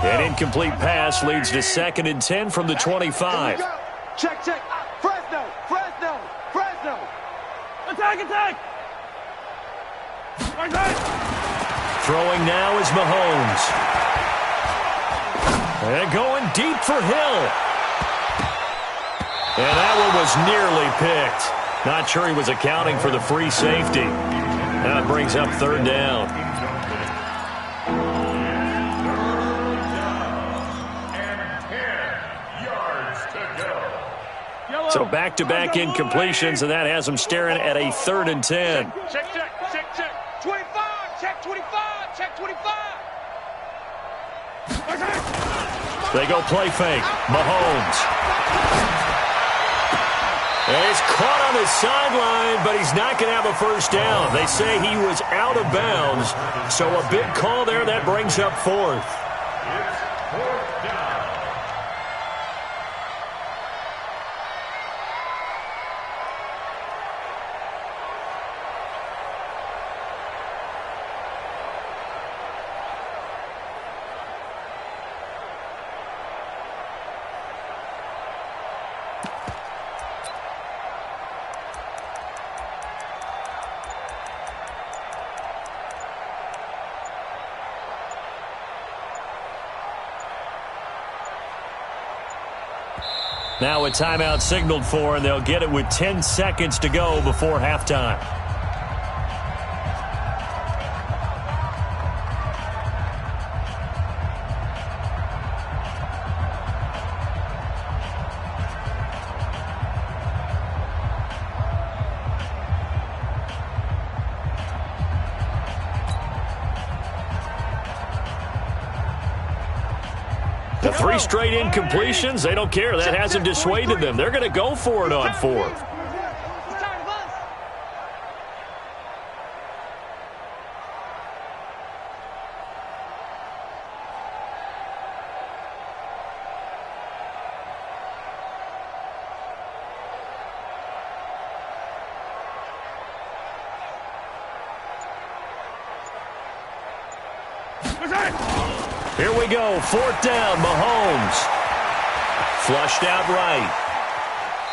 An incomplete pass leads to 2nd and 10 from the 25. Check, check. Fresno, Fresno, Fresno. Attack, attack. Throwing now is Mahomes. And going deep for Hill. And that one was nearly picked. Not sure he was accounting for the free safety. That brings up 3rd down. So back-to-back incompletions, and that has them staring at a 3rd and 10. Check, check, check, check. 25, check 25, check 25. They go play fake. Mahomes. And he's caught on his sideline, but he's not going to have a first down. They say he was out of bounds, so a big call there. That brings up 4th. It's 4th down. Now a timeout signaled for, and they'll get it with 10 seconds to go before halftime. The 3 straight incompletions, they don't care. That hasn't dissuaded them. They're going to go for it on 4th. Here we go, 4th down, Mahomes. Flushed out right.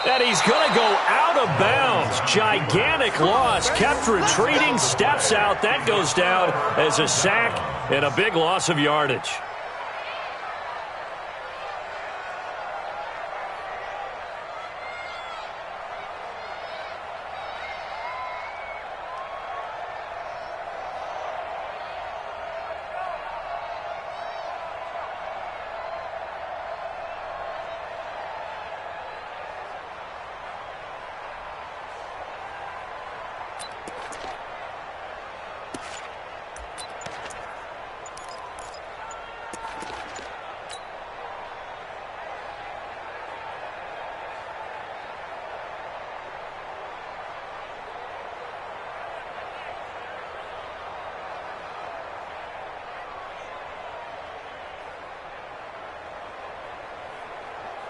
And he's going to go out of bounds. Gigantic loss, kept retreating, steps out. That goes down as a sack and a big loss of yardage.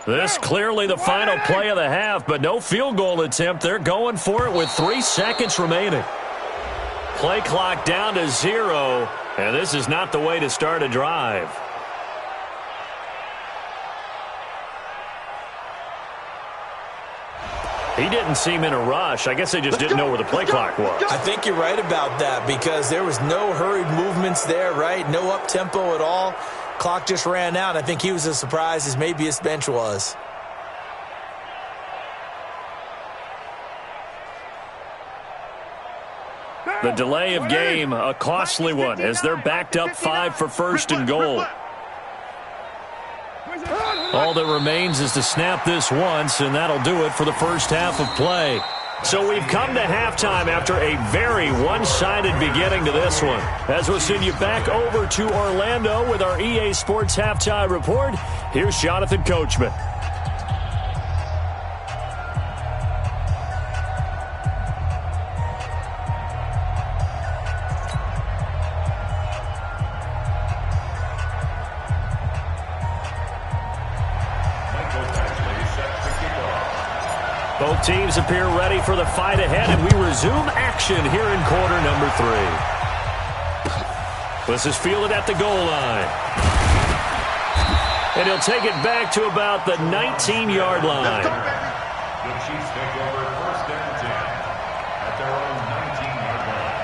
This clearly the final play of the half, but no field goal attempt. They're going for it with 3 seconds remaining. Play clock down to 0, and this is not the way to start a drive. He didn't seem in a rush. I guess they just didn't know where the play clock was. I think you're right about that because there was no hurried movements there, right? No up-tempo at all. Clock just ran out. I think he was as surprised as maybe his bench was. The delay of game, a costly one, as they're backed up 5 for 1st and goal. All that remains is to snap this once, and that'll do it for the first half of play. So we've come to halftime after a very one-sided beginning to this one. As we'll send you back over to Orlando with our EA Sports Halftime Report, here's Jonathan Coachman. Both teams appear ready for the fight ahead, and we resume action here in quarter number 3. This is fielded at the goal line. And he'll take it back to about the 19-yard line. The Chiefs take over 1st and 10 at their own 19-yard line.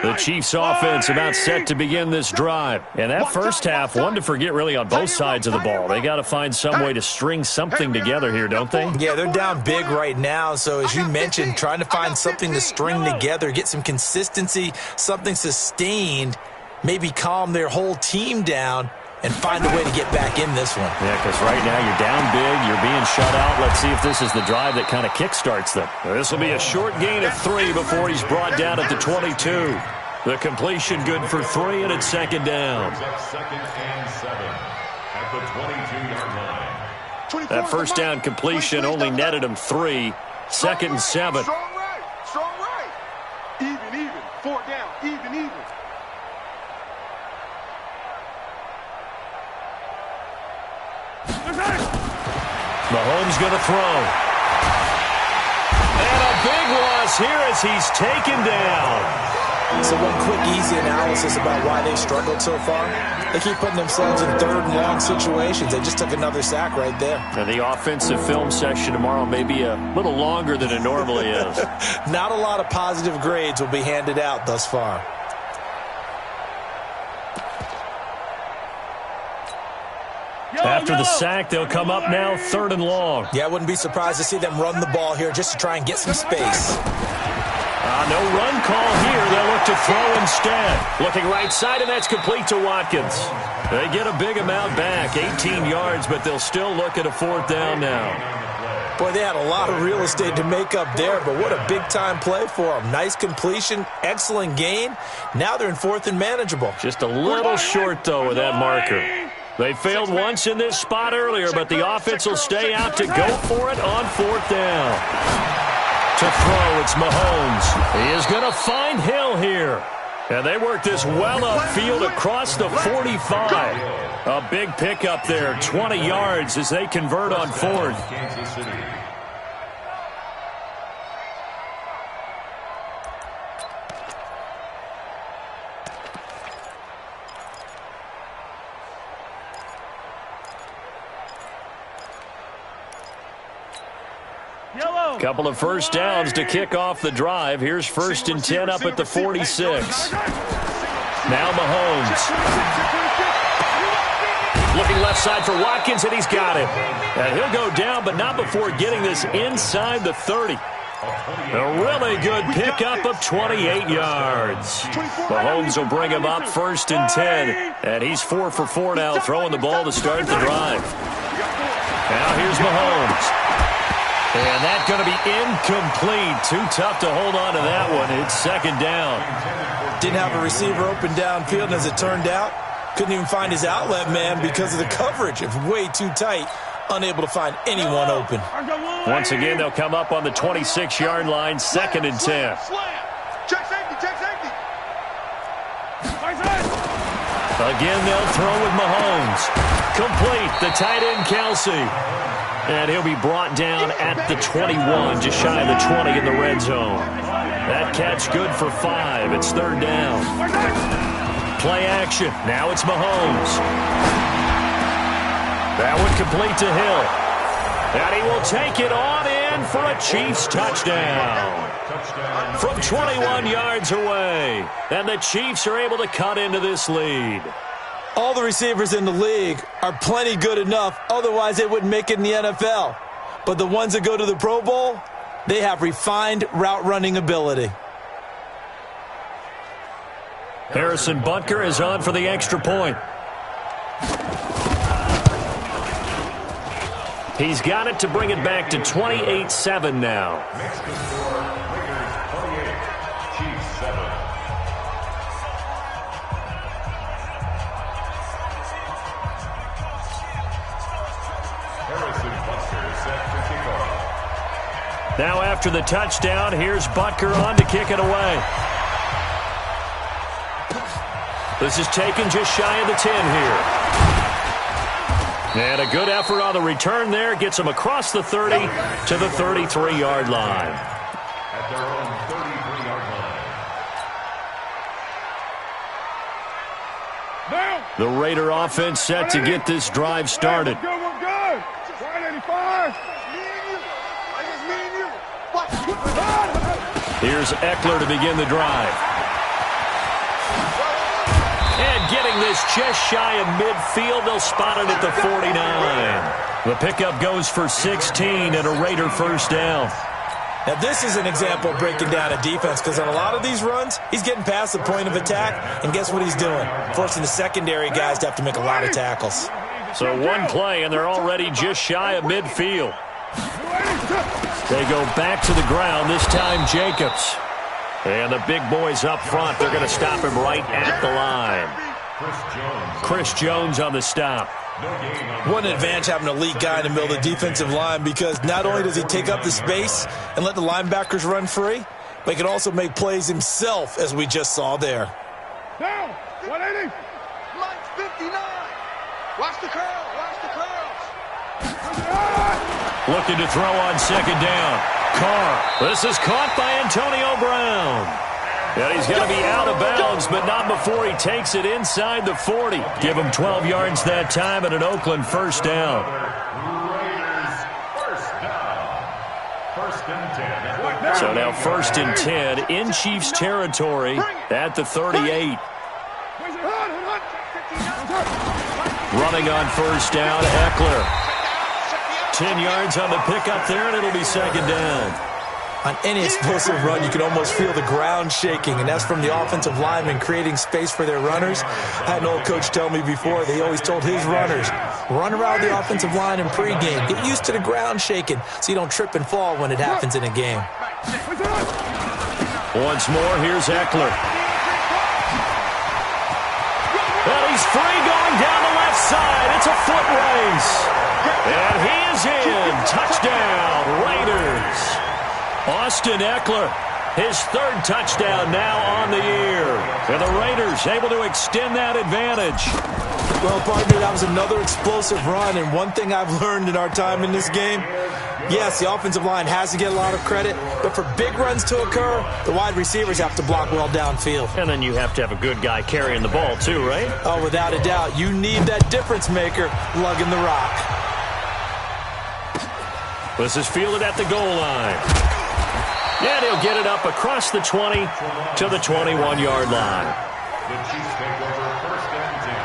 The Chiefs offense about set to begin this drive. And that first half, one to forget really on both sides of the ball. They got to find some way to string something together here, don't they? Yeah, they're down big right now. So as you mentioned, trying to find something to string together, get some consistency, something sustained, maybe calm their whole team down and find a way to get back in this one. Yeah, because right now you're down big, you're being shut out. Let's see if this is the drive that kind of kickstarts them. This will be a short gain of 3 before he's brought down at the 22. The completion good for 3, and it's 2nd down. 2nd and 7 at the 22-yard line. That first down completion only netted him 3. 2nd and 7. Strong right. Strong right. Even. 4th down. Even. Mahomes going to throw. And a big loss here as he's taken down. So one quick, easy analysis about why they've struggled so far. They keep putting themselves in 3rd and long situations. They just took another sack right there. And the offensive film section tomorrow may be a little longer than it normally is. Not a lot of positive grades will be handed out thus far. After the sack, they'll come up now 3rd and long. Yeah, I wouldn't be surprised to see them run the ball here just to try and get some space. No run call here. They'll look to throw instead. Looking right side, and that's complete to Watkins. They get a big amount back, 18 yards, but they'll still look at a 4th down now. Boy, they had a lot of real estate to make up there, but what a big-time play for them. Nice completion, excellent gain. Now they're in 4th and manageable. Just a little short, though, with that marker. They failed once in this spot earlier, but the offense will stay out to go for it on 4th down. To throw, it's Mahomes. He is going to find Hill here. And they work this well upfield across the 45. A big pickup there, 20 yards as they convert on 4th. Kansas City. Couple of first downs to kick off the drive. Here's 1st and 10 up at the 46. Now Mahomes. Looking left side for Watkins, and he's got it. And he'll go down, but not before getting this inside the 30. A really good pickup of 28 yards. Mahomes will bring him up 1st and 10. And he's 4 for 4 now, throwing the ball to start the drive. Now here's Mahomes. And that's going to be incomplete. Too tough to hold on to that one. It's 2nd down. Didn't have a receiver open downfield, and as it turned out, couldn't even find his outlet man because of the coverage. It's way too tight. Unable to find anyone open. Once again, they'll come up on the 26-yard line, 2nd and 10. Check safety. Again, they'll throw with Mahomes. Complete, the tight end, Kelsey. And he'll be brought down at the 21, just shy of the 20 in the red zone. That catch good for 5. It's 3rd down. Play action. Now it's Mahomes. That one complete to Hill. And he will take it on in for a Chiefs touchdown. From 21 yards away. And the Chiefs are able to cut into this lead. All the receivers in the league are plenty good enough, otherwise they wouldn't make it in the NFL. But the ones that go to the Pro Bowl, they have refined route running ability. Harrison Butker is on for the extra point. He's got it to bring it back to 28-7 now. Mexican score, Raiders 28, Chiefs 7. Harrison Butker set to kick off. Now after the touchdown, here's Butker on to kick it away. This is taken just shy of the 10 here. And a good effort on the return there. Gets them across the 30 to the 33-yard line. At their own 33-yard line. The Raider offense set to get this drive started. We're good. 185. Here's Eckler to begin the drive. And getting this just shy of midfield, they'll spot it at the 49. The pickup goes for 16 and a Raider first down. Now, this is an example of breaking down a defense because on a lot of these runs, he's getting past the point of attack, and guess what he's doing? Forcing the secondary guys to have to make a lot of tackles. So one play, and they're already just shy of midfield. They go back to the ground, this time Jacobs. And the big boys up front, they're going to stop him right at the line. Chris Jones on the stop. What an advantage having an elite guy in the middle of the defensive line because not only does he take up the space and let the linebackers run free, but he can also make plays himself, as we just saw there. Down. 180. Mike 59. Watch the curl. Watch the curls. Looking to throw on second down. Carr. This is caught by Antonio Brown. And he's going to be out of bounds, but not before he takes it inside the 40. Give him 12 yards that time and an Oakland first down. Raiders first down. First and 10. So now first and 10 in Chiefs territory at the 38. Running on first down, Eckler. 10 yards on the pickup there, and it'll be second down. On any explosive run, you can almost feel the ground shaking, and that's from the offensive linemen creating space for their runners. I had an old coach tell me before, they always told his runners, run around the offensive line in pregame. Get used to the ground shaking so you don't trip and fall when it happens in a game. Once more, here's Eckler. And he's free going down the left side. It's a foot race. And he is in. Touchdown, Raiders. Austin Eckler, his third touchdown now on the year. And the Raiders able to extend that advantage. Well, partner, that was another explosive run, and one thing I've learned in our time in this game, yes, the offensive line has to get a lot of credit, but for big runs to occur, the wide receivers have to block well downfield. And then you have to have a good guy carrying the ball too, right? Oh, without a doubt. You need that difference maker lugging the rock. This is fielded at the goal line. And he'll get it up across the 20 to the 21-yard line. The Chiefs take over first and 10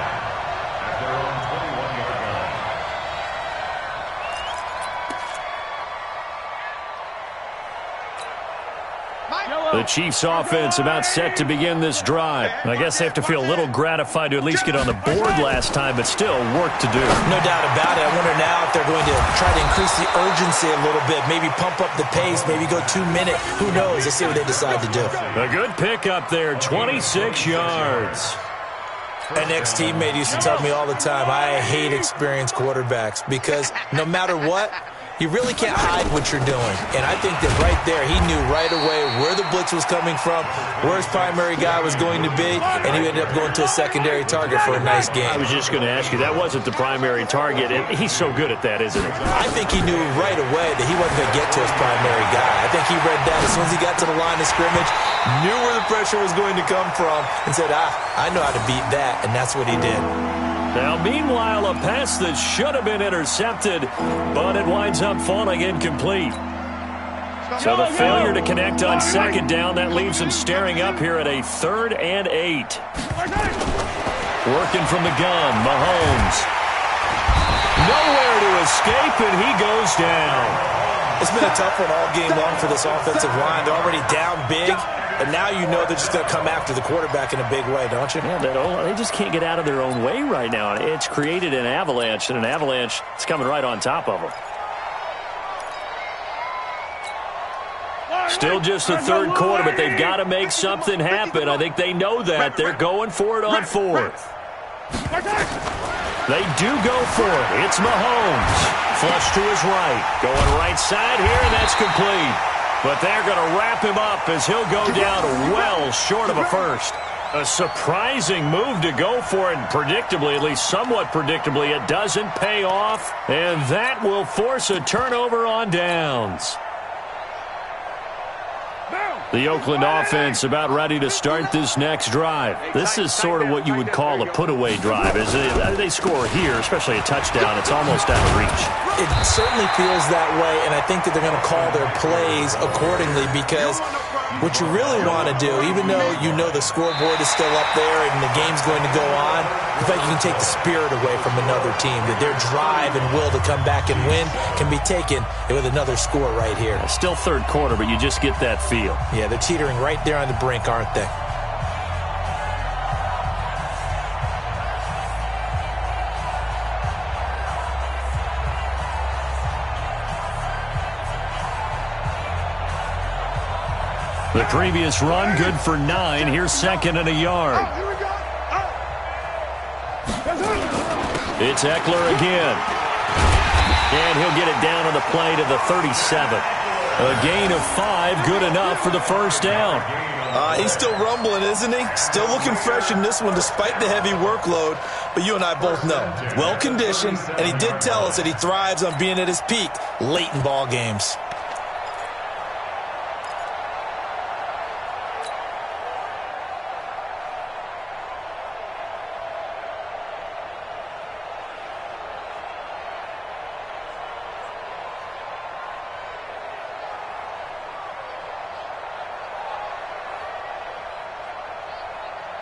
at their own 21-yard line. The Chiefs offense about set to begin this drive. I guess they have to feel a little gratified to at least get on the board last time, but still work to do. No doubt about it. I wonder now if they're going to try to increase the urgency a little bit, maybe pump up the pace, maybe go 2 minutes. Who knows? Let's see what they decide to do. A good pickup there, 26 yards. An ex-teammate used to tell me all the time, I hate experienced quarterbacks because no matter what, you really can't hide what you're doing. And I think that right there, he knew right away where the blitz was coming from, where his primary guy was going to be, and he ended up going to a secondary target for a nice game. I was just going to ask you, that wasn't the primary target, and he's so good at that, isn't he? I think he knew right away that he wasn't going to get to his primary guy. I think he read that as soon as he got to the line of scrimmage, knew where the pressure was going to come from, and said, I know how to beat that, and that's what he did. Now, meanwhile, a pass that should have been intercepted, but it winds up falling incomplete. So the failure to connect on second down, that leaves him staring up here at a 3rd and 8. Working from the gun, Mahomes. Nowhere to escape, and he goes down. It's been a tough one all game long for this offensive line. They're already down big. And now you know they're just going to come after the quarterback in a big way, don't you? Yeah, they just can't get out of their own way right now. It's created an avalanche, and an avalanche is coming right on top of them. Still just the third quarter, but they've got to make something happen. I think they know that. They're going for it on 4th. They do go for it. It's Mahomes. Flush to his right. Going right side here, and that's complete. But they're going to wrap him up as he'll go down well short of a first. A surprising move to go for it, and predictably, at least somewhat predictably, it doesn't pay off, and that will force a turnover on downs. The Oakland offense about ready to start this next drive. This is sort of what you would call a put-away drive. As they score here, especially a touchdown, it's almost out of reach. It certainly feels that way, and I think that they're going to call their plays accordingly, because what you really want to do, even though you know the scoreboard is still up there and the game's going to go on, I think you can take the spirit away from another team, that their drive and will to come back and win can be taken with another score right here. Still third quarter, but you just get that feel. Yeah, they're teetering right there on the brink, aren't they? The previous run, good for 9. Here's second and a yard. It's Eckler again. And he'll get it down on the play to the 37. A gain of 5, good enough for the first down. He's still rumbling, isn't he? Still looking fresh in this one despite the heavy workload. But you and I both know, well-conditioned, and he did tell us that he thrives on being at his peak late in ball games.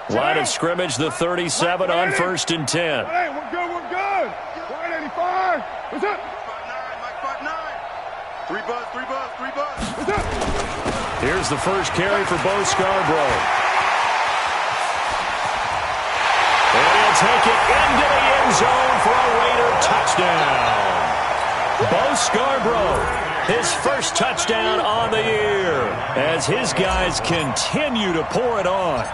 Line of scrimmage, the 37 on 1st and 10. Hey, we're good, we're good. 185. What's up? Mike 5'9". 3 buzz, 3 buzz, 3 buzz. What's up? Here's the first carry for Bo Scarborough. And he'll take it into the end zone for a Raider touchdown. Bo Scarborough, his first touchdown on the year, as his guys continue to pour it on.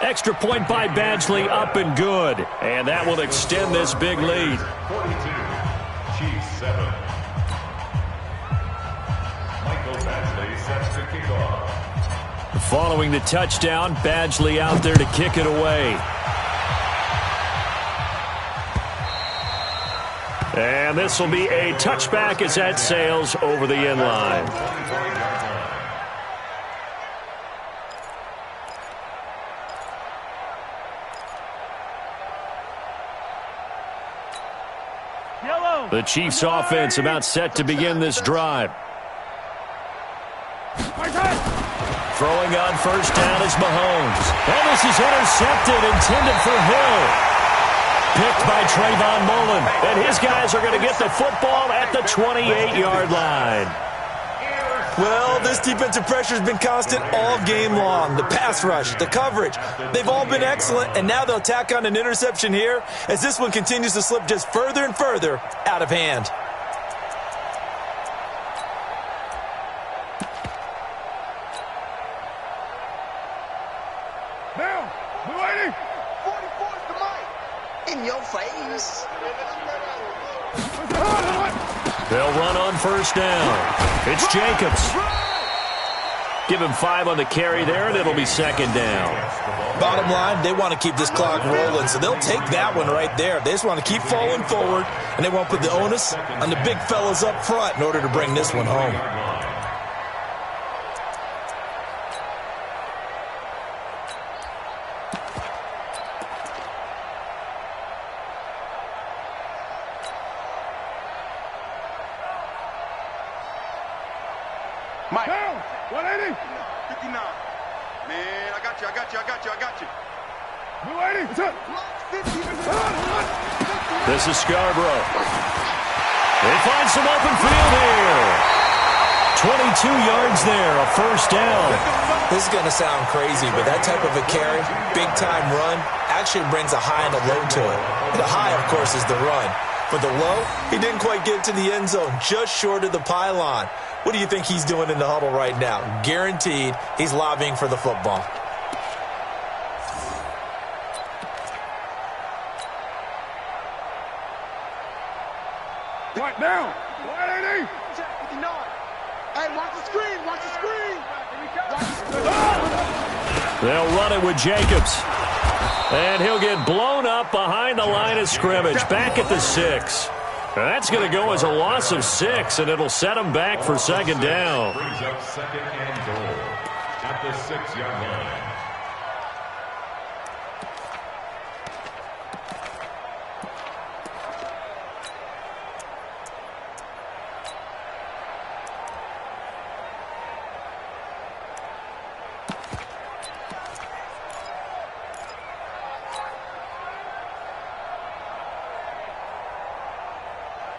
Extra point by Badgley, up and good. And that will extend this big lead. 42, Chiefs 7. Michael Badgley sets the kickoff. Following the touchdown, Badgley out there to kick it away. And this will be a touchback as that sails over the end line. The Chiefs offense about set to begin this drive. Throwing on first down is Mahomes. And this is intercepted, intended for Hill. Picked by Trayvon Mullen. And his guys are going to get the football at the 28-yard line. Well, this defensive pressure has been constant all game long. The pass rush, the coverage, they've all been excellent, and now they'll tack on an interception here as this one continues to slip just further and further out of hand. Now, we're waiting. 44's the mic. In your face. They'll run on first down. It's Jacobs. Give him 5 on the carry there, and it'll be second down. Bottom line, they want to keep this clock rolling, so they'll take that one right there. They just want to keep falling forward, and they want to put the onus on the big fellas up front in order to bring this one home. Mike. Down. 180. 59. Man, I got you. We're waiting. What's up? 50. This is Scarborough. They find some open field here. 22 yards there, a first down. This is going to sound crazy, but that type of a carry, big-time run, actually brings a high and a low to it. The high, of course, is the run. For the low, he didn't quite get to the end zone, just short of the pylon. What do you think he's doing in the huddle right now? Guaranteed he's lobbying for the football. Right down. 180. 59. Hey, watch the screen. They'll run it with Jacobs. And he'll get blown up behind the line of scrimmage, back at the 6. That's going to go as a loss of 6, and it'll set him back for second down. Brings up second and goal at the 6-yard line.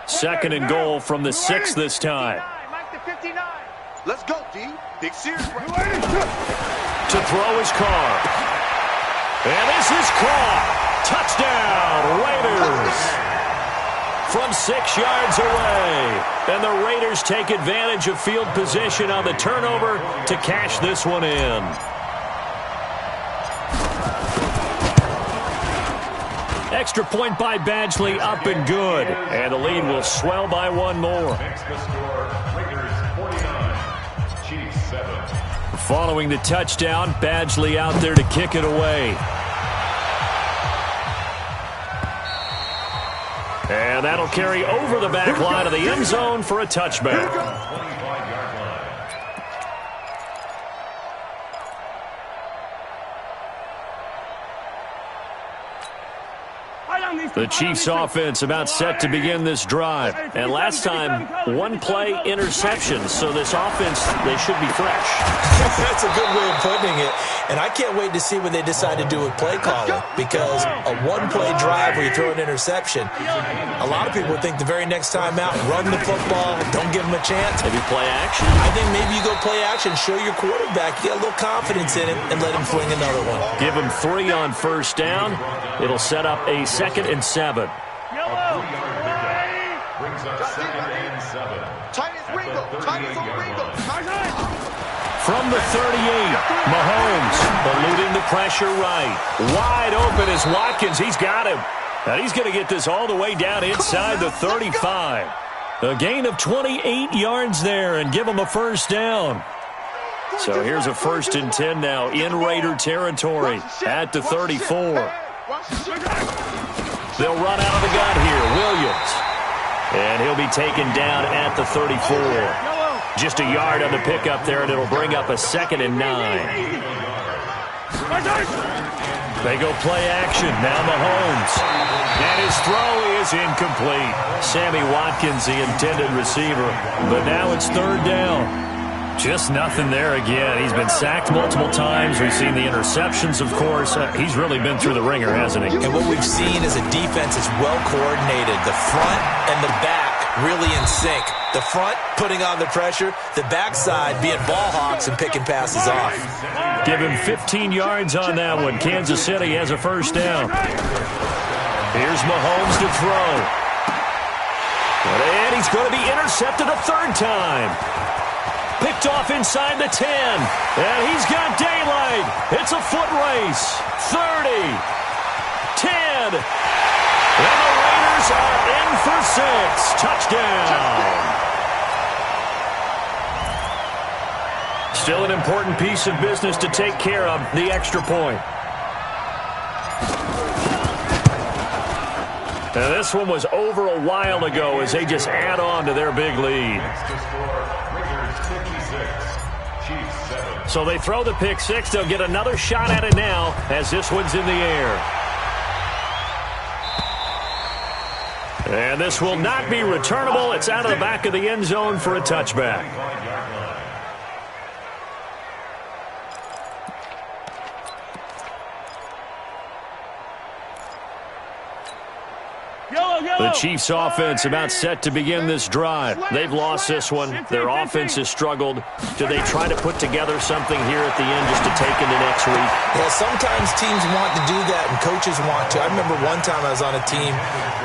Second and goal from the 6 this time. Let's go, D. Big series. To throw his car. And this is caught. Touchdown, Raiders. From 6 yards away. And the Raiders take advantage of field position on the turnover to cash this one in. Extra point by Badgley, up and good. And the lead will swell by one more. Makes the score Raiders 49, Chiefs 7. Following the touchdown, Badgley out there to kick it away. And that'll carry over the back line of the end zone for a touchback. 25-yard line. The Chiefs offense about set to begin this drive. And last time, one-play interception. So this offense, they should be fresh. That's a good way of putting it. And I can't wait to see what they decide to do with play calling, because a one-play drive where you throw an interception, a lot of people would think the very next time out, run the football, don't give them a chance. Maybe play action? I think maybe you go play action, show your quarterback, you got a little confidence in him, and let him fling another one. Give him 3 on first down. It'll set up a 2nd and 7. A 3-yard pickup brings up 2nd and 7. Titus Ringo. Titus Ringo. From the 38, Mahomes eluding the pressure right. Wide open is Watkins. He's got him. And he's going to get this all the way down inside the 35. A gain of 28 yards there and give him a first down. So here's a 1st and 10 now in Raider territory at the 34. They'll run out of the gun here. Williams. And he'll be taken down at the 34. Just a yard on the pickup there, and it'll bring up a 2nd and 9. They go play action. Now Mahomes. And his throw is incomplete. Sammy Watkins, the intended receiver. But now it's 3rd down. Just nothing there again. He's been sacked multiple times. We've seen the interceptions, of course. He's really been through the ringer, hasn't he? And what we've seen is a defense is well coordinated. The front and the back really in sync. The front putting on the pressure, the backside being ball hawks and picking passes off. Give him 15 yards on that one. Kansas City has a first down. Here's Mahomes to throw. And he's going to be intercepted a 3rd time. Picked off inside the 10. And he's got daylight. It's a foot race. 30. 10. And the Raiders are in for 6. Touchdown. Still an important piece of business to take care of, the extra point. Now this one was over a while ago as they just add on to their big lead. So they throw the pick 6. They'll get another shot at it now as this one's in the air. And this will not be returnable. It's out of the back of the end zone for a touchback. The Chiefs offense about set to begin this drive. They've lost this one. Their offense has struggled. Do they try to put together something here at the end just to take into next week? Well, sometimes teams want to do that and coaches want to. I remember one time I was on a team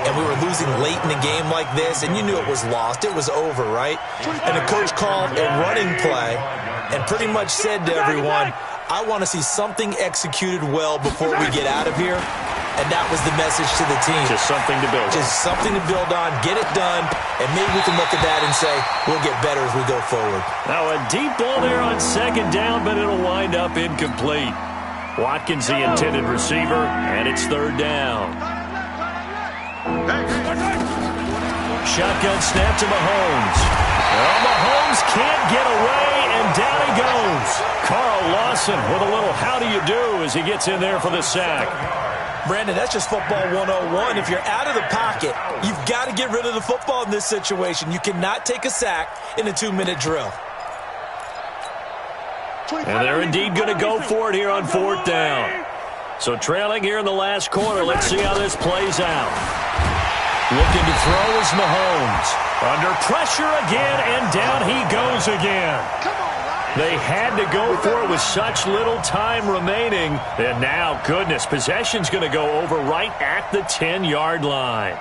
and we were losing late in the game like this, and you knew it was lost. It was over, right? And the coach called a running play and pretty much said to everyone, I want to see something executed well before we get out of here. and that was the message to the team. Just something to build on. Just something to build on, get it done, and maybe we can look at that and say we'll get better as we go forward. Now a deep ball there on second down, but it'll wind up incomplete. Watkins the intended receiver, and it's third down. Shotgun snap to Mahomes. Well, Mahomes can't get away, and down he goes. Carl Lawson with a little how do you do as he gets in there for the sack. Brandon, that's just football 101. If you're out of the pocket, you've got to get rid of the football in this situation. You cannot take a sack in a 2-minute drill. And they're indeed going to go for it here on fourth down. So trailing here in the last quarter, let's see how this plays out. Looking to throw is Mahomes. Under pressure again, and down he goes again. They had to go for it with such little time remaining. And now, goodness, possession's going to go over right at the 10-yard line.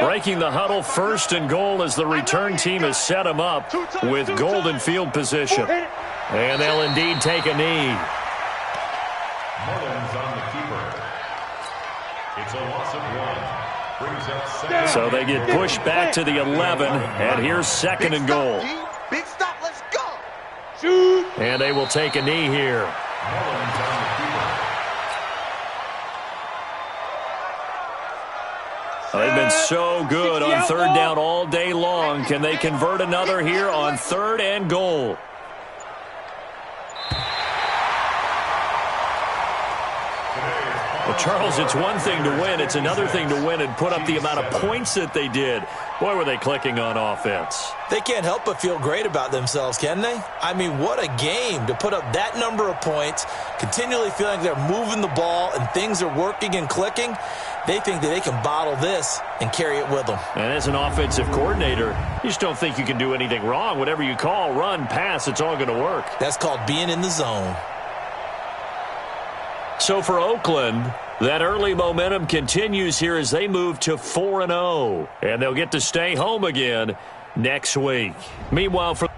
Breaking the huddle, first and goal as the return team has set him up with golden field position. And they'll indeed take a knee. Mullins on the keeper. It's a loss of 1. Brings up second. So they get pushed back to the 11, and here's second and goal. Big stop, let's go. Shoot. And they will take a knee here. Mullins on the keeper. They've been so good on third down all day long. Can they convert another here on third and goal? Well, Charles, it's one thing to win. It's another thing to win and put up the amount of points that they did. Boy, were they clicking on offense. They can't help but feel great about themselves, can they? I mean, what a game to put up that number of points, continually feeling like they're moving the ball and things are working and clicking. They think that they can bottle this and carry it with them. And as an offensive coordinator, you just don't think you can do anything wrong. Whatever you call, run, pass, it's all going to work. That's called being in the zone. So for Oakland, that early momentum continues here as they move to 4-0. And they'll get to stay home again next week. Meanwhile, for